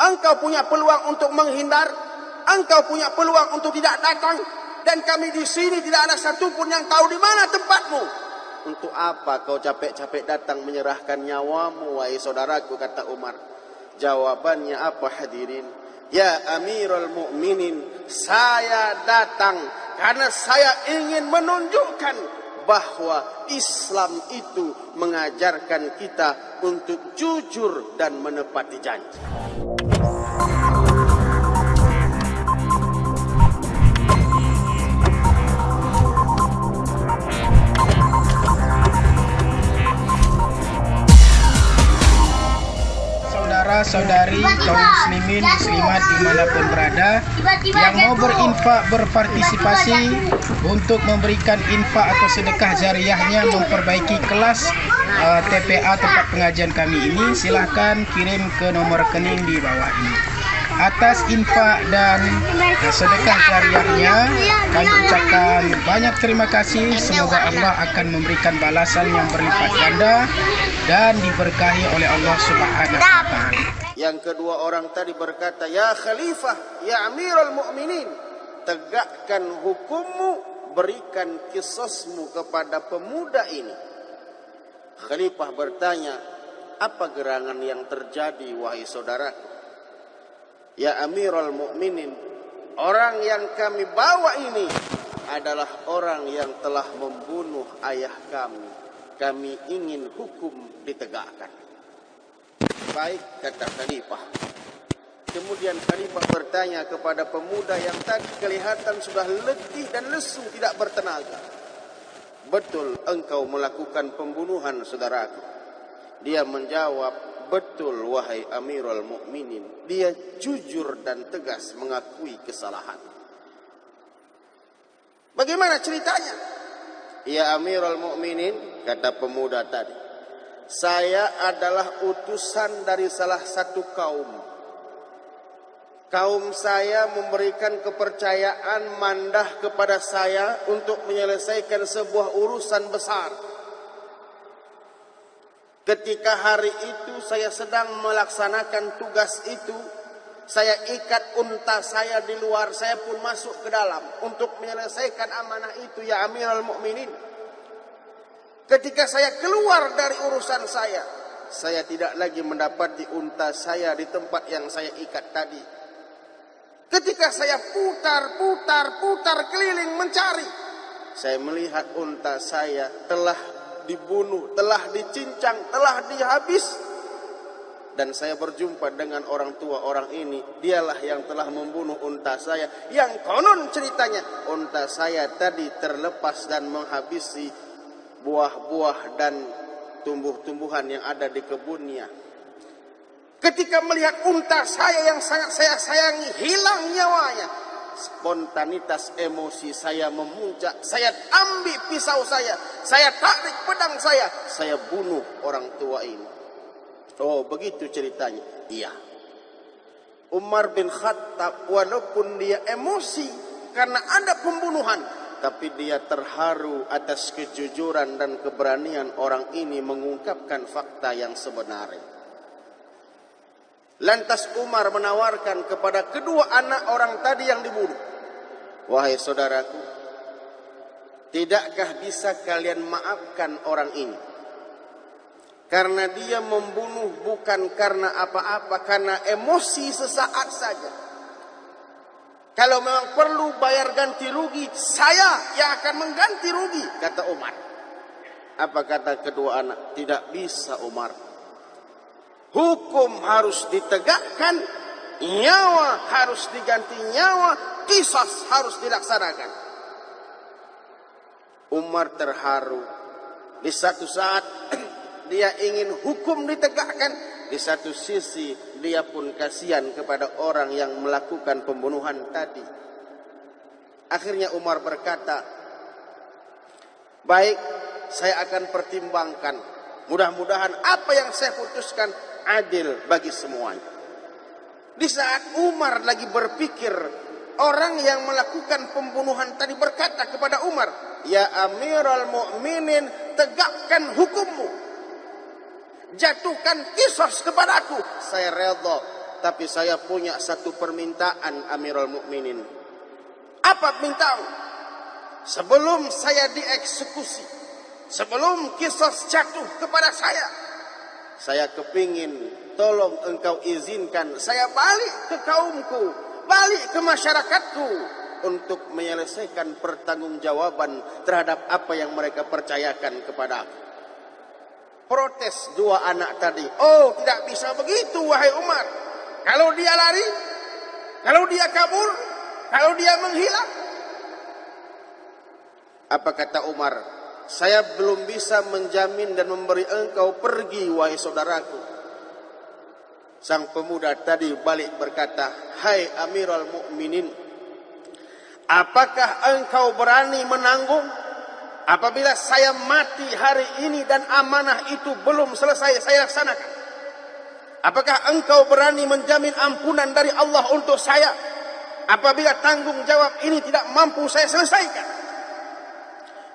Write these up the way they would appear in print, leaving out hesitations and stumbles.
Engkau punya peluang untuk menghindar, engkau punya peluang untuk tidak datang, dan kami di sini tidak ada satupun yang tahu di mana tempatmu. Untuk apa kau capek-capek datang menyerahkan nyawamu, wahai saudaraku, kata Umar. Jawabannya apa hadirin? Ya Amirul Mukminin, saya datang karena saya ingin menunjukkan bahwa Islam itu mengajarkan kita untuk jujur dan menepati janji. Saudara-saudari kaum muslimin muslimat dimanapun berada yang mau berinfak berpartisipasi untuk memberikan infak atau sedekah jariahnya memperbaiki kelas TPA tempat pengajian kami ini, silahkan kirim ke nomor rekening di bawah ini. Atas infak dan sedekah jariahnya kami ucapkan banyak terima kasih. Semoga Allah akan memberikan balasan yang berlipat ganda dan diberkahi oleh Allah Subhanahu wa taala. Yang kedua orang tadi berkata, ya Khalifah, ya Amirul Mukminin, tegakkan hukummu, berikan kisosmu kepada pemuda ini. Khalifah bertanya, apa gerangan yang terjadi wahai saudaraku? Ya Amirul Mukminin, orang yang kami bawa ini adalah orang yang telah membunuh ayah kami. Kami ingin hukum ditegakkan. Baik, kata Khalifah. Kemudian Khalifah bertanya kepada pemuda yang tadi kelihatan sudah letih dan lesu, tidak bertenaga. Betul engkau melakukan pembunuhan saudaraku? Dia menjawab, betul wahai Amirul Mukminin. Dia jujur dan tegas mengakui kesalahan. Bagaimana ceritanya? Ya Amirul Mukminin, kata pemuda tadi, saya adalah utusan dari salah satu kaum. Kaum saya memberikan kepercayaan mandah kepada saya untuk menyelesaikan sebuah urusan besar. Ketika hari itu saya sedang melaksanakan tugas itu, saya ikat unta saya di luar, saya pun masuk ke dalam untuk menyelesaikan amanah itu, ya Amirul Mukminin. Ketika saya keluar dari urusan saya tidak lagi mendapati unta saya di tempat yang saya ikat tadi. Ketika saya putar keliling mencari, saya melihat unta saya telah dibunuh, telah dicincang, telah dihabis. Dan saya berjumpa dengan orang tua orang ini. Dialah yang telah membunuh unta saya. Yang konon ceritanya, unta saya tadi terlepas dan menghabisi buah-buah dan tumbuh-tumbuhan yang ada di kebunnya. Ketika melihat unta saya yang sangat saya sayangi hilang nyawanya, spontanitas emosi saya memuncak. Saya ambil pisau saya tarik pedang saya bunuh orang tua ini. Oh, begitu ceritanya. Iya. Umar bin Khattab walaupun dia emosi karena ada pembunuhan, tapi dia terharu atas kejujuran dan keberanian orang ini mengungkapkan fakta yang sebenarnya. Lantas Umar menawarkan kepada kedua anak orang tadi yang dibunuh, wahai saudaraku, tidakkah bisa kalian maafkan orang ini? Karena dia membunuh bukan karena apa-apa, karena emosi sesaat saja. Kalau memang perlu bayar ganti rugi, saya yang akan mengganti rugi, kata Umar. Apa kata kedua anak? Tidak bisa Umar. Hukum harus ditegakkan, nyawa harus diganti nyawa, qisas harus dilaksanakan. Umar terharu. Di satu saat dia ingin hukum ditegakkan, di satu sisi dia pun kasihan kepada orang yang melakukan pembunuhan tadi. Akhirnya Umar berkata, baik, saya akan pertimbangkan. Mudah-mudahan apa yang saya putuskan adil bagi semuanya. Di saat Umar lagi berpikir, orang yang melakukan pembunuhan tadi berkata kepada Umar, ya Amirul Mukminin, tegakkan hukummu, jatuhkan qisas kepadaku. Saya redha. tapi saya punya satu permintaan Amirul Mukminin. Apa permintaan? Sebelum saya dieksekusi, sebelum kisos jatuh kepada saya kepingin tolong engkau izinkan saya balik ke kaumku, balik ke masyarakatku untuk menyelesaikan pertanggungjawaban terhadap apa yang mereka percayakan kepada aku. Protes dua anak tadi. Oh, tidak bisa begitu wahai Umar. Kalau dia lari, kalau dia kabur, kalau dia menghilang. Apa kata Umar? Saya belum bisa menjamin dan memberi engkau pergi wahai saudaraku. Sang pemuda tadi balik berkata, hai Amirul Mukminin, apakah engkau berani menanggung apabila saya mati hari ini dan amanah itu belum selesai saya laksanakan? Apakah engkau berani menjamin ampunan dari Allah untuk saya apabila tanggung jawab ini tidak mampu saya selesaikan?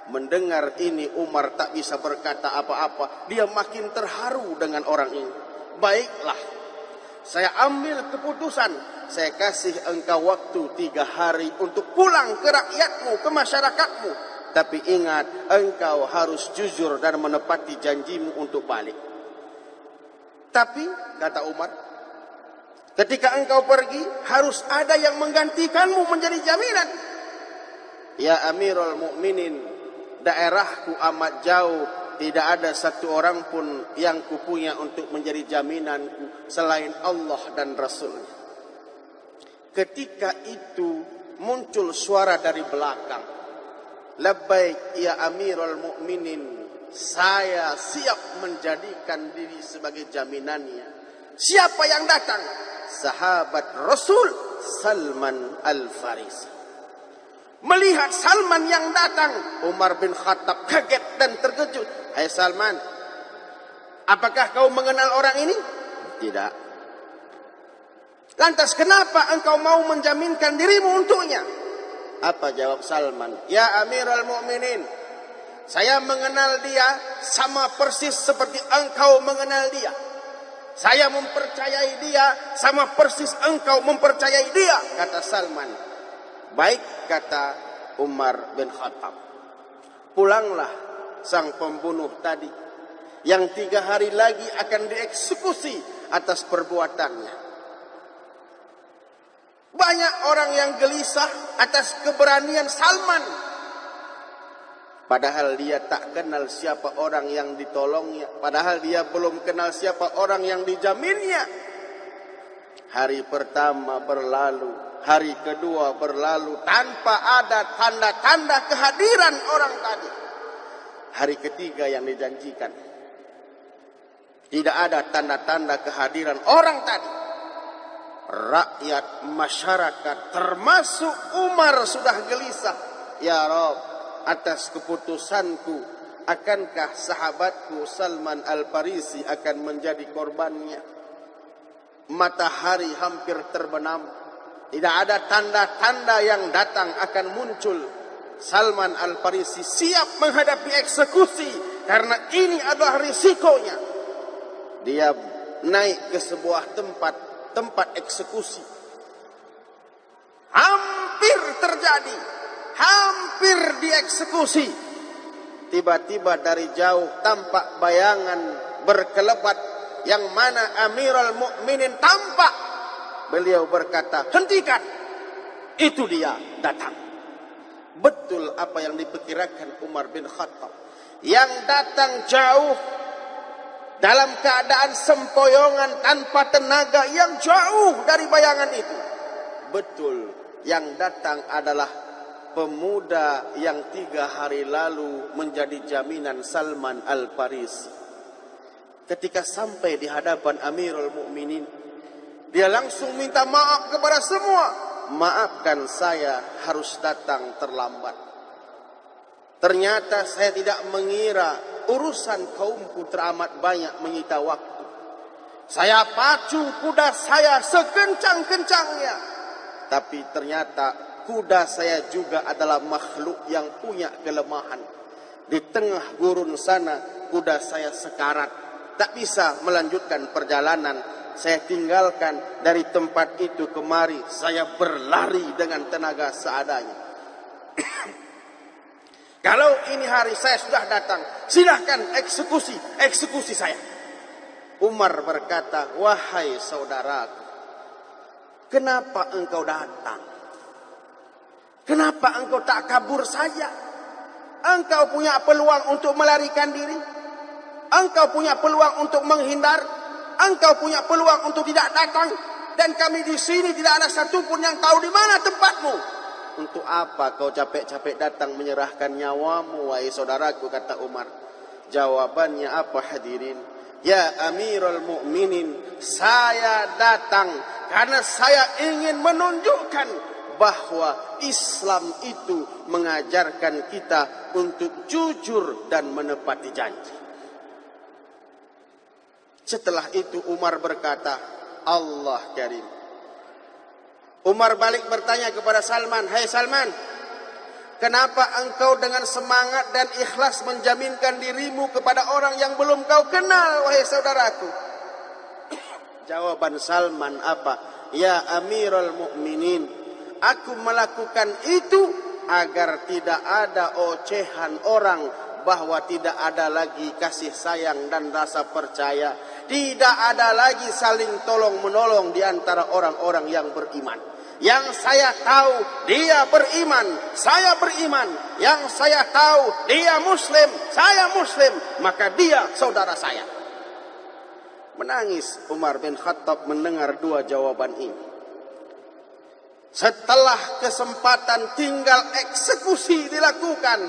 Mendengar ini Umar tak bisa berkata apa-apa. Dia makin terharu dengan orang ini. Baiklah, saya ambil keputusan. Saya kasih engkau waktu 3 hari untuk pulang ke rakyatmu, ke masyarakatmu. Tapi ingat, engkau harus jujur dan menepati janjimu untuk balik. Tapi, kata Umar, ketika engkau pergi, harus ada yang menggantikanmu menjadi jaminan. Ya Amirul Mukminin, daerahku amat jauh. Tidak ada satu orang pun yang kupunya untuk menjadi jaminanku selain Allah dan Rasulnya. Ketika itu muncul suara dari belakang. Labbaik ya Amirul Mukminin, saya siap menjadikan diri sebagai jaminannya. Siapa yang datang? Sahabat Rasul Salman Al-Farisi. Melihat Salman yang datang, Umar bin Khattab kaget dan terkejut. Hai Salman, apakah kau mengenal orang ini? Tidak. Lantas kenapa engkau mau menjaminkan dirimu untuknya? Apa jawab Salman? Ya Amirul Mukminin, saya mengenal dia sama persis seperti engkau mengenal dia. Saya mempercayai dia sama persis engkau mempercayai dia, kata Salman. Baik, kata Umar bin Khattab. Pulanglah sang pembunuh tadi yang 3 hari lagi akan dieksekusi atas perbuatannya. Banyak orang yang gelisah atas keberanian Salman. Padahal dia tak kenal siapa orang yang ditolongnya. Padahal dia belum kenal siapa orang yang dijaminnya. Hari pertama berlalu. Hari kedua berlalu tanpa ada tanda-tanda kehadiran orang tadi. Hari ketiga yang dijanjikan. Tidak ada tanda-tanda kehadiran orang tadi. Rakyat, masyarakat, termasuk Umar sudah gelisah. Ya Rabb, atas keputusanku, akankah sahabatku Salman Al-Farisi akan menjadi korbannya? Matahari hampir terbenam. Tidak ada tanda-tanda yang datang akan muncul. Salman Al-Farisi siap menghadapi eksekusi karena ini adalah risikonya. Dia naik ke sebuah tempat eksekusi. Hampir terjadi, hampir dieksekusi. Tiba-tiba dari jauh tampak bayangan berkelebat yang mana Amirul Mukminin tampak. Beliau berkata, hentikan. Itu dia datang. Betul apa yang diperkirakan Umar bin Khattab. Yang datang jauh dalam keadaan sempoyongan tanpa tenaga yang jauh dari bayangan itu. Betul, yang datang adalah pemuda yang 3 hari lalu menjadi jaminan Salman Al-Farisi. Ketika sampai di hadapan Amirul Mukminin, dia langsung minta maaf kepada semua. Maafkan saya harus datang terlambat. Ternyata saya tidak mengira urusan kaumku teramat banyak menyita waktu. Saya pacu kuda saya sekencang-kencangnya. Tapi ternyata kuda saya juga adalah makhluk yang punya kelemahan. Di tengah gurun sana kuda saya sekarat. Tak bisa melanjutkan perjalanan. saya tinggalkan dari tempat itu kemari. Saya berlari dengan tenaga seadanya. Kalau ini hari saya sudah datang, silahkan eksekusi saya. Umar berkata, wahai saudaraku, kenapa engkau datang? Kenapa engkau tak kabur saja? Engkau punya peluang untuk melarikan diri. Engkau punya peluang untuk menghindar. Engkau punya peluang untuk tidak datang. Dan kami di sini tidak ada satupun yang tahu di mana tempatmu. Untuk apa kau capek-capek datang menyerahkan nyawamu, wahai saudaraku, kata Umar. Jawabannya apa hadirin? Ya Amirul Mukminin, saya datang karena saya ingin menunjukkan bahwa Islam itu mengajarkan kita untuk jujur dan menepati janji. Setelah itu Umar berkata, Allah Karim. Umar balik bertanya kepada Salman, hai Salman, kenapa engkau dengan semangat dan ikhlas menjaminkan dirimu kepada orang yang belum kau kenal, wahai saudaraku? Jawaban Salman apa? Ya Amirul Mukminin, aku melakukan itu agar tidak ada ocehan orang, bahwa tidak ada lagi kasih sayang dan rasa percaya. Tidak ada lagi saling tolong menolong di antara orang-orang yang beriman. Yang saya tahu dia beriman, saya beriman. Yang saya tahu dia muslim, saya muslim. Maka dia saudara saya. Menangis Umar bin Khattab mendengar dua jawaban ini. Setelah kesempatan tinggal eksekusi dilakukan,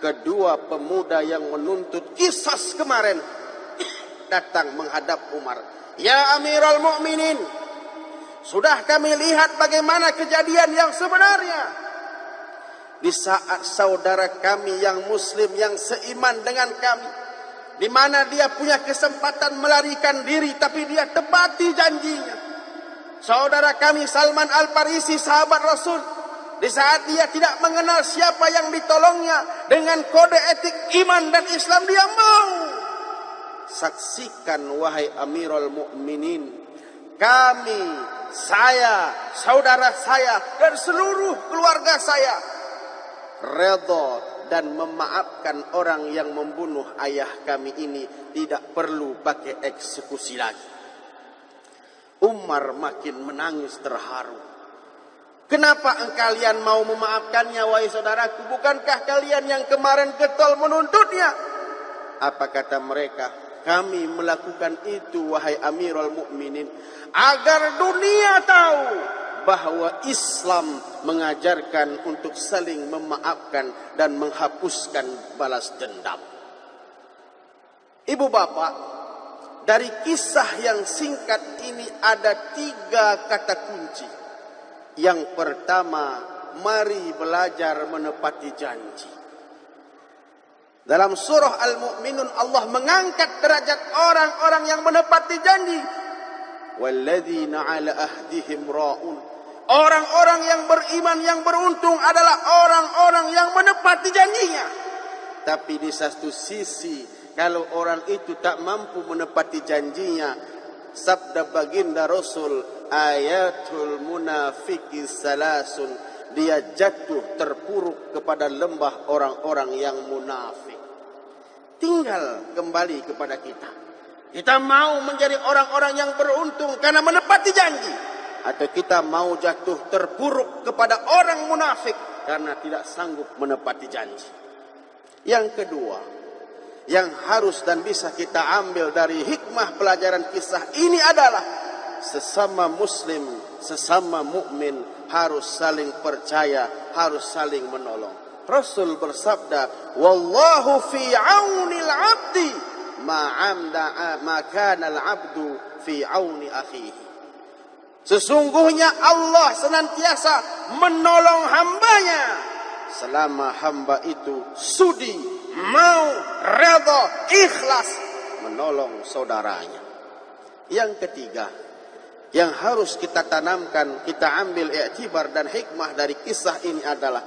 kedua pemuda yang menuntut qisas kemarin datang menghadap Umar. Ya Amirul Mukminin, sudah kami lihat bagaimana kejadian yang sebenarnya. Di saat saudara kami yang muslim, yang seiman dengan kami, di mana dia punya kesempatan melarikan diri, tapi dia tepati janjinya. Saudara kami Salman Al-Farisi, sahabat Rasul, di saat dia tidak mengenal siapa yang ditolongnya, dengan kode etik iman dan Islam dia mau. Saksikan wahai Amirul Mukminin, kami, saya, saudara saya, dan seluruh keluarga saya redha dan memaafkan orang yang membunuh ayah kami ini. Tidak perlu pakai eksekusi lagi. Umar makin menangis terharu. Kenapa kalian mau memaafkannya, wahai saudaraku? Bukankah kalian yang kemarin getol menuntutnya? Apa kata mereka? Kami melakukan itu, wahai Amirul Mukminin, agar dunia tahu bahwa Islam mengajarkan untuk saling memaafkan dan menghapuskan balas dendam. Ibu bapak, dari kisah yang singkat ini ada 3 kata kunci. Yang pertama, mari belajar menepati janji. Dalam surah Al-Mu'minun Allah mengangkat derajat orang-orang yang menepati janji. Walladzina 'ala ahdihim ra'un. Orang-orang yang beriman yang beruntung adalah orang-orang yang menepati janjinya. Tapi di satu sisi, kalau orang itu tak mampu menepati janjinya, sabda baginda Rasul, ayatul munafiki salasun, dia jatuh terpuruk kepada lembah orang-orang yang munafik. Tinggal kembali kepada kita. Kita mau menjadi orang-orang yang beruntung karena menepati janji, atau kita mau jatuh terpuruk kepada orang munafik karena tidak sanggup menepati janji. Yang kedua, yang harus dan bisa kita ambil dari hikmah pelajaran kisah ini adalah sesama muslim, sesama mukmin harus saling percaya, harus saling menolong. Rasul bersabda, wallahu fi aunil abdi ma kana al-abdu fi auni akhihi. Sesungguhnya Allah senantiasa menolong hambanya selama hamba itu sudi, mau, redha, ikhlas menolong saudaranya. Yang ketiga, yang harus kita tanamkan, kita ambil iktibar dan hikmah dari kisah ini adalah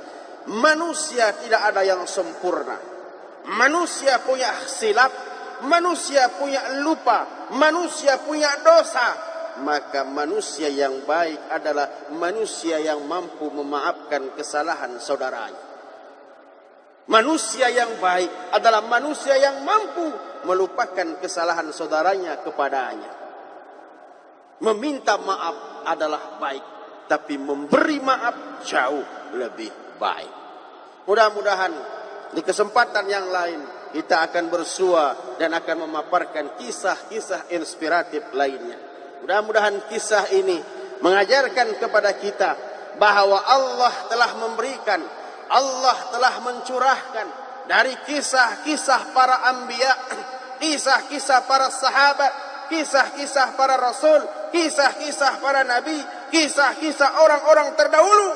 manusia tidak ada yang sempurna. Manusia punya silap, manusia punya lupa, manusia punya dosa. Maka manusia yang baik adalah manusia yang mampu memaafkan kesalahan saudaranya. Manusia yang baik adalah manusia yang mampu melupakan kesalahan saudaranya kepadanya. Meminta maaf adalah baik, tapi memberi maaf jauh lebih baik. Mudah-mudahan di kesempatan yang lain kita akan bersua dan akan memaparkan kisah-kisah inspiratif lainnya. Mudah-mudahan kisah ini mengajarkan kepada kita bahwa Allah telah memberikan, Allah telah mencurahkan dari kisah-kisah para anbiya, kisah-kisah para sahabat, kisah-kisah para rasul, kisah-kisah para nabi, kisah-kisah orang-orang terdahulu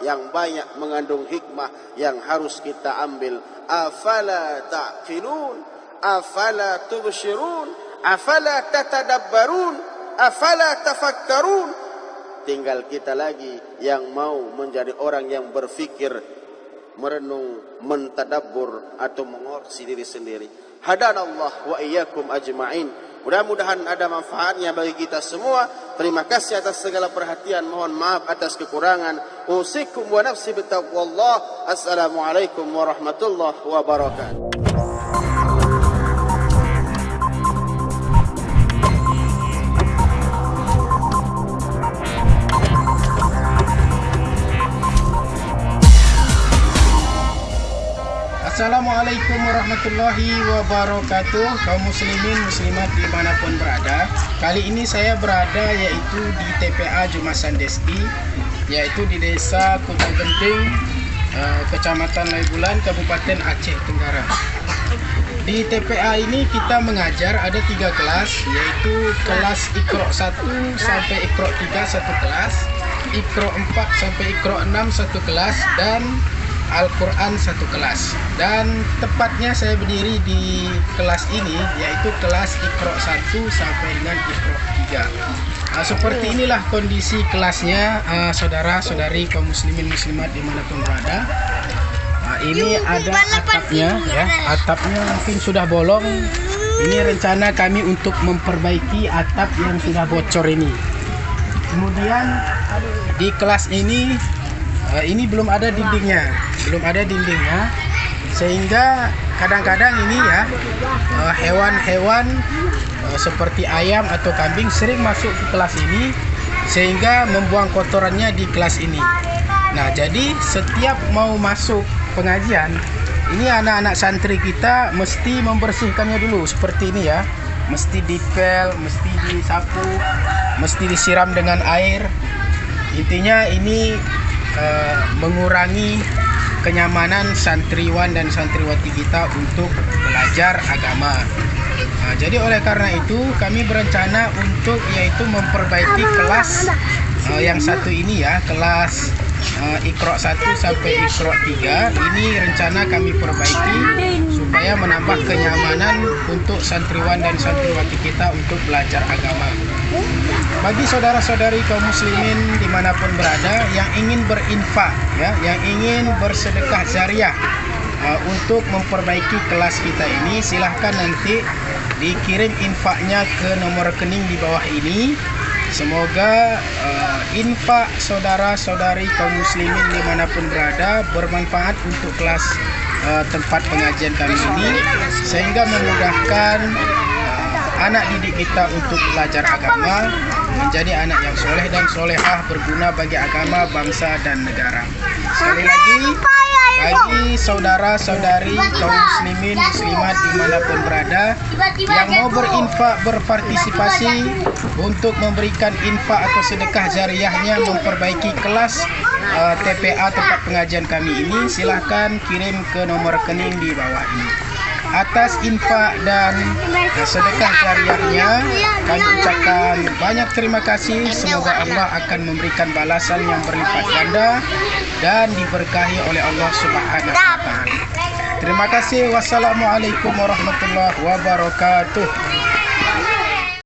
yang banyak mengandung hikmah yang harus kita ambil. Afala ta'qilun, afala tubshirun, afala tatadabbarun, afala tafakkarun. Tinggal kita lagi yang mau menjadi orang yang berfikir, merenung, mentadabbur atau mengoreksi diri sendiri. Hadanallah wa iyyakum ajma'in. Mudah-mudahan ada manfaatnya bagi kita semua. Terima kasih atas segala perhatian. Mohon maaf atas kekurangan. Usikum wa nafsi bitaqwallah. Assalamualaikum warahmatullahi wabarakatuh. Assalamualaikum warahmatullahi wabarakatuh. Kaum muslimin muslimat dimanapun berada, kali ini saya berada yaitu di TPA Jumasan Desti, yaitu di desa Kutu Genting, Kecamatan Laibulan, Kabupaten Aceh Tenggara. Di TPA ini kita mengajar ada 3 kelas, yaitu kelas Iqra 1 sampai Iqra 3 satu kelas, Iqra 4 sampai Iqra 6 satu kelas, dan Al-Quran satu kelas. Dan tepatnya saya berdiri di kelas ini, yaitu kelas Iqra 1 sampai dengan Iqra 3. Seperti inilah kondisi kelasnya, saudara-saudari kaum muslimin muslimat dimanapun berada. Ini ada atapnya, ya. Atapnya mungkin sudah bolong. Ini rencana kami untuk memperbaiki atap yang sudah bocor ini. Kemudian di kelas ini belum ada dindingnya, sehingga kadang-kadang ini ya hewan-hewan seperti ayam atau kambing sering masuk ke kelas ini sehingga membuang kotorannya di kelas ini. Nah, jadi setiap mau masuk pengajian ini anak-anak santri kita mesti membersihkannya dulu seperti ini ya, mesti dipel, mesti disapu, mesti disiram dengan air. Intinya ini mengurangi kenyamanan santriwan dan santriwati kita untuk belajar agama. Jadi oleh karena itu kami berencana untuk yaitu memperbaiki kelas yang satu ini ya, kelas Iqra 1 sampai Iqra 3. Ini rencana kami perbaiki supaya menambah kenyamanan untuk santriwan dan santriwati kita untuk belajar agama. Bagi saudara-saudari kaum muslimin dimanapun berada yang ingin berinfak ya, yang ingin bersedekah jariah untuk memperbaiki kelas kita ini, silahkan nanti dikirim infaknya ke nomor rekening di bawah ini. Semoga infak saudara-saudari kaum muslimin dimanapun berada bermanfaat untuk kelas tempat pengajian kami ini, sehingga memudahkan anak didik kita untuk belajar agama, menjadi anak yang soleh dan solehah, berguna bagi agama, bangsa, dan negara. Sekali lagi, bagi saudara-saudari kaum muslimin muslimat dimanapun berada yang mau berinfak, berpartisipasi untuk memberikan infak atau sedekah jariahnya memperbaiki kelas TPA tempat pengajian kami ini, silahkan kirim ke nomor rekening di bawah ini. Atas infak dan sedekah jariahnya kami ucapkan banyak terima kasih. Semoga Allah akan memberikan balasan yang berlipat ganda dan diberkahi oleh Allah Subhanahu wa taala. Terima kasih. Wassalamualaikum warahmatullahi wabarakatuh.